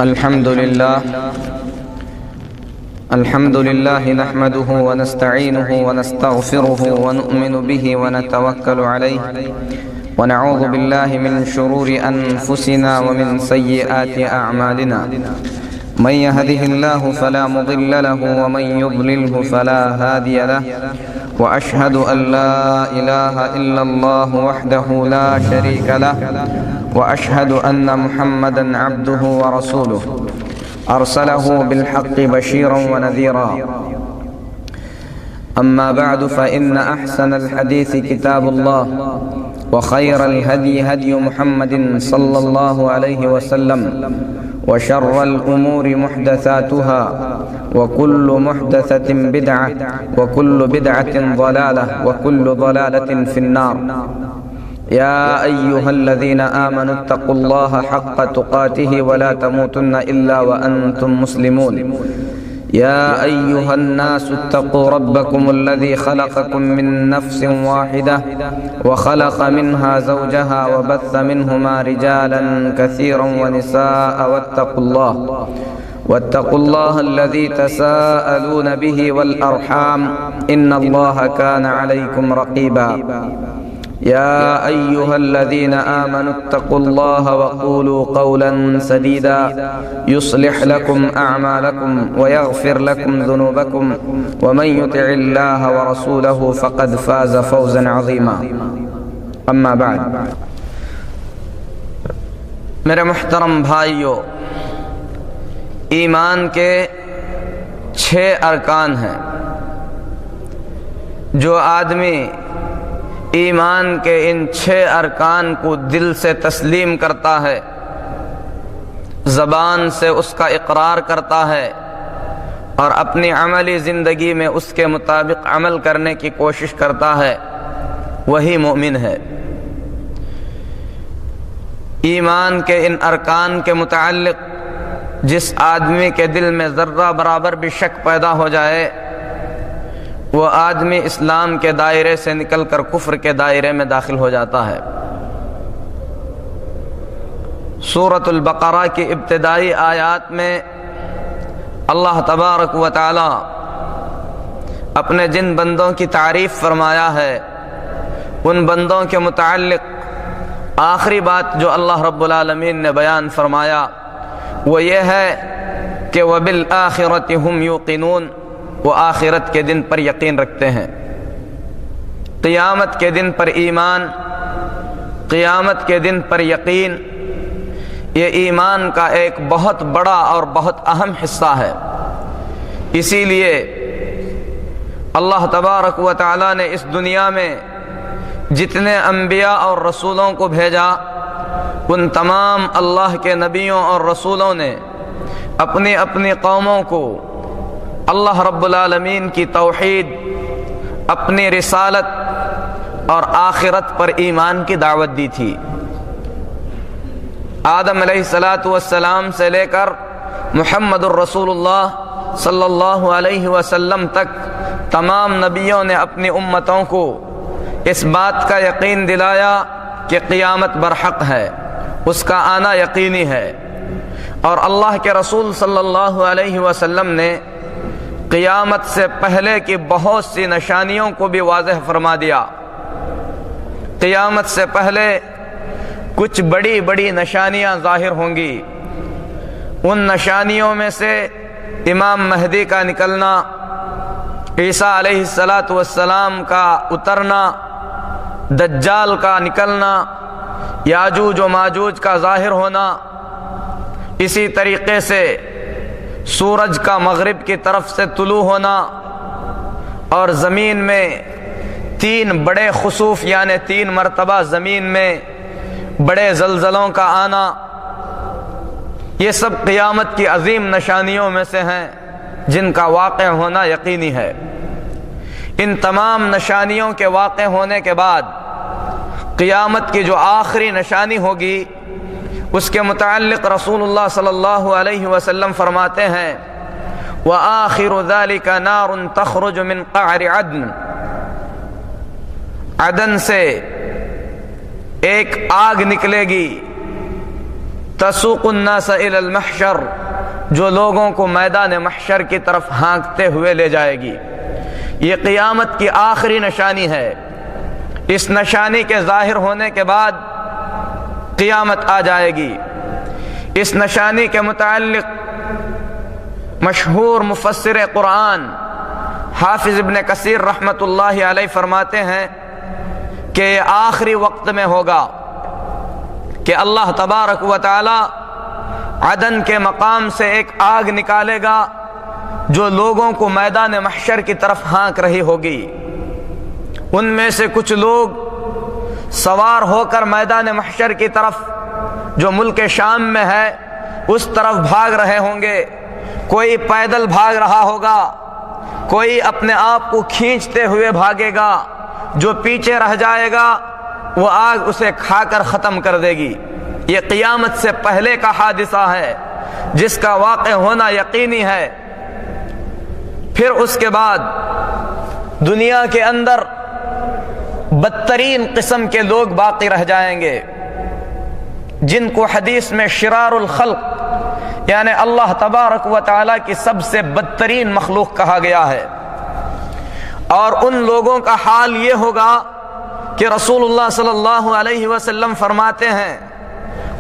الحمد لله نحمده ونستعينه ونستغفره ونؤمن به ونتوكل عليه ونعوذ بالله من شرور أنفسنا ومن سيئات أعمالنا من يهده الله فلا مضل له ومن يضلله فلا هادي له وأشهد أن لا إله إلا الله وحده لا شريك له وأشهد أن محمدًا عبده ورسوله أرسله بالحق بشيرا ونذيرا أما بعد فإن أحسن الحديث كتاب الله وخير الهدي هدي محمد صلى الله عليه وسلم وشر الأمور محدثاتها وكل محدثة بدعة وكل بدعة ضلالة وكل ضلالة في النار يا أيها الذين آمنوا اتقوا الله حق تقاته ولا تموتن إلا وأنتم مسلمون يا أيها الناس اتقوا ربكم الذي خلقكم من نفس واحدة وخلق منها زوجها وبث منهما رجالا كثيرا ونساء واتقوا الله الذي تساءلون به والأرحام إن الله كان عليكم رقيبا يا أيها الذين آمنوا اتقوا الله وقولوا قولا سديدا يصلح لكم أعمالكم ويغفر لكم ذنوبكم ومن يطع الله ورسوله فقد فاز فوزا عظيما أما بعد میرے محترم بھائیو، ایمان کے 6 ارکان ہیں۔ جو آدمی ایمان کے ان 6 ارکان کو دل سے تسلیم کرتا ہے، زبان سے اس کا اقرار کرتا ہے اور اپنی عملی زندگی میں اس کے مطابق عمل کرنے کی کوشش کرتا ہے، وہی مومن ہے۔ ایمان کے ان ارکان کے متعلق جس آدمی کے دل میں ذرہ برابر بھی شک پیدا ہو جائے، وہ آدمی اسلام کے دائرے سے نکل کر کفر کے دائرے میں داخل ہو جاتا ہے۔ سورۃ البقرہ کی ابتدائی آیات میں اللہ تبارک و تعالی اپنے جن بندوں کی تعریف فرمایا ہے، ان بندوں کے متعلق آخری بات جو اللہ رب العالمین نے بیان فرمایا وہ یہ ہے کہ وَبِالْآخِرَةِ هُمْ يُوقِنُونَ، وہ آخرت کے دن پر یقین رکھتے ہیں۔ قیامت کے دن پر ایمان، قیامت کے دن پر یقین، یہ ایمان کا ایک بہت بڑا اور بہت اہم حصہ ہے۔ اسی لیے اللہ تبارک و تعالی نے اس دنیا میں جتنے انبیاء اور رسولوں کو بھیجا، ان تمام اللہ کے نبیوں اور رسولوں نے اپنی اپنی قوموں کو اللہ رب العالمین کی توحید، اپنی رسالت اور آخرت پر ایمان کی دعوت دی تھی۔ آدم علیہ السلام سے لے کر محمد الرسول اللہ صلی اللہ علیہ وسلم تک تمام نبیوں نے اپنی امتوں کو اس بات کا یقین دلایا کہ قیامت برحق ہے، اس کا آنا یقینی ہے، اور اللہ کے رسول صلی اللہ علیہ وسلم نے قیامت سے پہلے کی بہت سی نشانیوں کو بھی واضح فرما دیا۔ قیامت سے پہلے کچھ بڑی بڑی نشانیاں ظاہر ہوں گی۔ ان نشانیوں میں سے امام مہدی کا نکلنا، عیسیٰ علیہ السلام کا اترنا، دجال کا نکلنا، یاجوج و ماجوج کا ظاہر ہونا، اسی طریقے سے سورج کا مغرب کی طرف سے طلوع ہونا، اور زمین میں 3 بڑے خسوف یعنی 3 مرتبہ زمین میں بڑے زلزلوں کا آنا، یہ سب قیامت کی عظیم نشانیوں میں سے ہیں جن کا واقع ہونا یقینی ہے۔ ان تمام نشانیوں کے واقع ہونے کے بعد قیامت کی جو آخری نشانی ہوگی، اس کے متعلق رسول اللہ صلی اللہ علیہ وسلم فرماتے ہیں وَآخِرُ ذَلِكَ نَارٌ تَخْرُجُ مِنْ قَعْرِ عَدْنٍ، عدن سے ایک آگ نکلے گی تسوق الناس الی المحشر، جو لوگوں کو میدان محشر کی طرف ہانکتے ہوئے لے جائے گی۔ یہ قیامت کی آخری نشانی ہے۔ اس نشانی کے ظاہر ہونے کے بعد قیامت آ جائے گی۔ اس نشانی کے متعلق مشہور مفسر قرآن حافظ ابن کثیر رحمۃ اللہ علیہ فرماتے ہیں کہ یہ آخری وقت میں ہوگا کہ اللہ تبارک و تعالی عدن کے مقام سے ایک آگ نکالے گا جو لوگوں کو میدان محشر کی طرف ہانک رہی ہوگی۔ ان میں سے کچھ لوگ سوار ہو کر میدان محشر کی طرف جو ملک شام میں ہے اس طرف بھاگ رہے ہوں گے، کوئی پیدل بھاگ رہا ہوگا، کوئی اپنے آپ کو کھینچتے ہوئے بھاگے گا، جو پیچھے رہ جائے گا وہ آگ اسے کھا کر ختم کر دے گی۔ یہ قیامت سے پہلے کا حادثہ ہے جس کا واقع ہونا یقینی ہے۔ پھر اس کے بعد دنیا کے اندر بدترین قسم کے لوگ باقی رہ جائیں گے، جن کو حدیث میں شرار الخلق یعنی اللہ تبارک و تعالی کی سب سے بدترین مخلوق کہا گیا ہے۔ اور ان لوگوں کا حال یہ ہوگا کہ رسول اللہ صلی اللہ علیہ وسلم فرماتے ہیں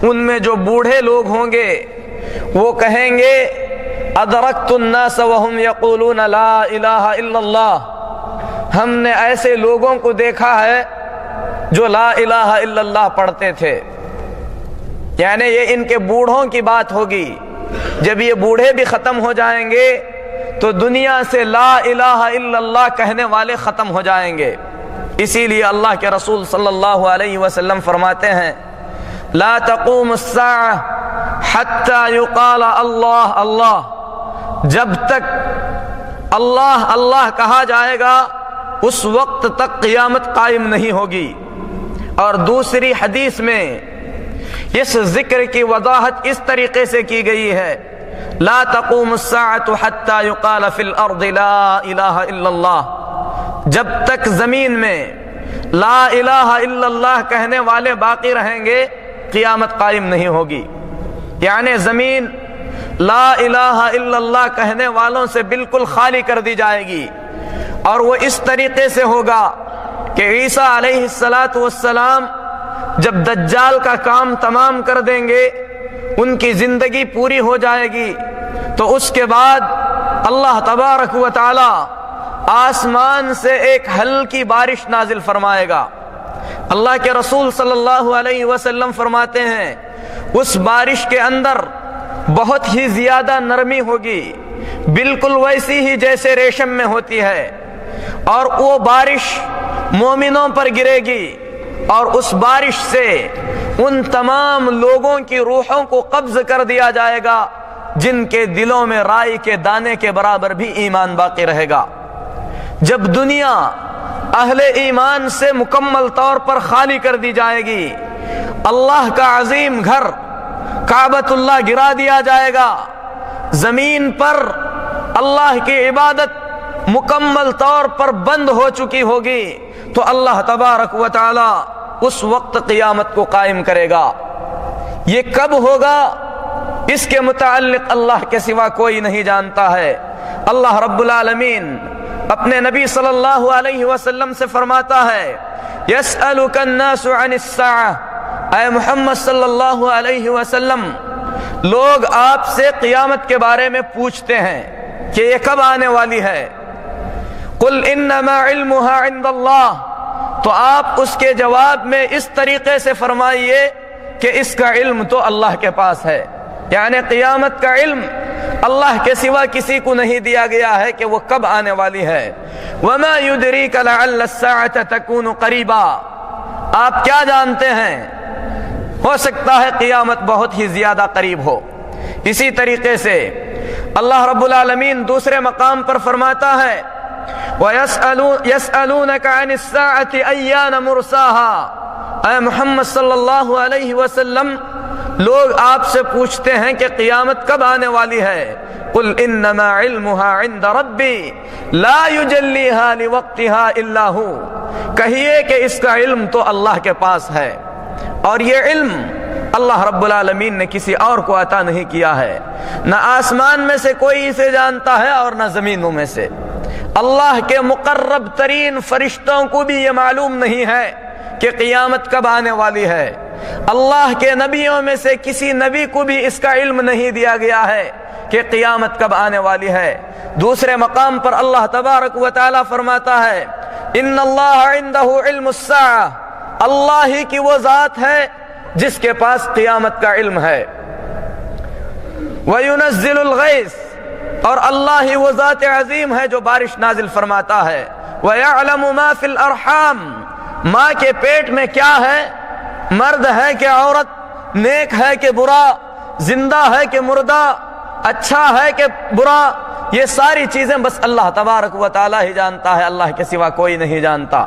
ان میں جو بوڑھے لوگ ہوں گے وہ کہیں گے ادرکت الناس وهم یقولون لا الہ الا اللہ، ہم نے ایسے لوگوں کو دیکھا ہے جو لا الہ الا اللہ پڑھتے تھے۔ یعنی یہ ان کے بوڑھوں کی بات ہوگی۔ جب یہ بوڑھے بھی ختم ہو جائیں گے تو دنیا سے لا الہ الا اللہ کہنے والے ختم ہو جائیں گے۔ اسی لیے اللہ کے رسول صلی اللہ علیہ وسلم فرماتے ہیں لا تقوم الساعة حتى يقال اللہ اللہ، جب تک اللہ اللہ کہا جائے گا اس وقت تک قیامت قائم نہیں ہوگی۔ اور دوسری حدیث میں اس ذکر کی وضاحت اس طریقے سے کی گئی ہے لا تقوم الساعة حتى يقال في الارض لا الہ الا اللہ، جب تک زمین میں لا الہ الا اللہ کہنے والے باقی رہیں گے قیامت قائم نہیں ہوگی۔ یعنی زمین لا الہ الا اللہ کہنے والوں سے بالکل خالی کر دی جائے گی، اور وہ اس طریقے سے ہوگا کہ عیسیٰ علیہ السلام جب دجال کا کام تمام کر دیں گے، ان کی زندگی پوری ہو جائے گی، تو اس کے بعد اللہ تبارک و تعالی آسمان سے ایک ہلکی بارش نازل فرمائے گا۔ اللہ کے رسول صلی اللہ علیہ وسلم فرماتے ہیں اس بارش کے اندر بہت ہی زیادہ نرمی ہوگی، بالکل ویسی ہی جیسے ریشم میں ہوتی ہے، اور وہ بارش مومنوں پر گرے گی، اور اس بارش سے ان تمام لوگوں کی روحوں کو قبض کر دیا جائے گا جن کے دلوں میں رائی کے دانے کے برابر بھی ایمان باقی رہے گا۔ جب دنیا اہل ایمان سے مکمل طور پر خالی کر دی جائے گی، اللہ کا عظیم گھر کعبۃ اللہ گرا دیا جائے گا، زمین پر اللہ کی عبادت مکمل طور پر بند ہو چکی ہوگی، تو اللہ تبارک و تعالی اس وقت قیامت کو قائم کرے گا۔ یہ کب ہوگا اس کے متعلق اللہ کے سوا کوئی نہیں جانتا ہے۔ اللہ رب العالمین اپنے نبی صلی اللہ علیہ وسلم سے فرماتا ہے یسألک الناس عن الساعة، اے محمد صلی اللہ علیہ وسلم لوگ آپ سے قیامت کے بارے میں پوچھتے ہیں کہ یہ کب آنے والی ہے۔ قل انما علمها عند اللہ، تو آپ اس کے جواب میں اس طریقے سے فرمائیے کہ اس کا علم تو اللہ کے پاس ہے، یعنی قیامت کا علم اللہ کے سوا کسی کو نہیں دیا گیا ہے کہ وہ کب آنے والی ہے۔ وما يدريك لعل الساعة تكون قريبا، آپ کیا جانتے ہیں ہو سکتا ہے قیامت بہت ہی زیادہ قریب ہو۔ اسی طریقے سے اللہ رب العالمین دوسرے مقام پر فرماتا ہے وَيَسْأَلُونَكَ عَنِ السَّاعَةِ أَيَّانَ مُرْسَاهَا، اے محمد صلی اللہ علیہ وسلم لوگ آپ سے پوچھتے ہیں کہ قیامت کب آنے والی ہے۔ قُلْ إِنَّمَا عِلْمُهَا عِنْدَ رَبِّي لَا يُجَلِّيهَا لِوَقْتِهَا إِلَّا هُوَ، کہیے کہ اس کا علم تو اللہ کے پاس ہے، اور یہ علم اللہ رب العالمین نے کسی اور کو عطا نہیں کیا ہے۔ نہ آسمان میں سے کوئی اسے جانتا ہے اور نہ زمینوں میں سے۔ اللہ کے مقرب ترین فرشتوں کو بھی یہ معلوم نہیں ہے کہ قیامت کب آنے والی ہے۔ اللہ کے نبیوں میں سے کسی نبی کو بھی اس کا علم نہیں دیا گیا ہے کہ قیامت کب آنے والی ہے۔ دوسرے مقام پر اللہ تبارک و تعالی فرماتا ہے ان اللہ عنده علم الساعہ، اللہ ہی کی وہ ذات ہے جس کے پاس قیامت کا علم ہے۔ وَيُنَزِّلُ الْغَيْثَ، اور اللہ ہی وہ ذات عظیم ہے جو بارش نازل فرماتا ہے۔ وَيَعْلَمُ مَا فِي الْأَرْحَامِ، ماں کے پیٹ میں کیا ہے، مرد ہے کہ عورت، نیک ہے کہ برا، زندہ ہے کہ مردہ، اچھا ہے کہ برا، یہ ساری چیزیں بس اللہ تبارک و تعالی ہی جانتا ہے، اللہ کے سوا کوئی نہیں جانتا۔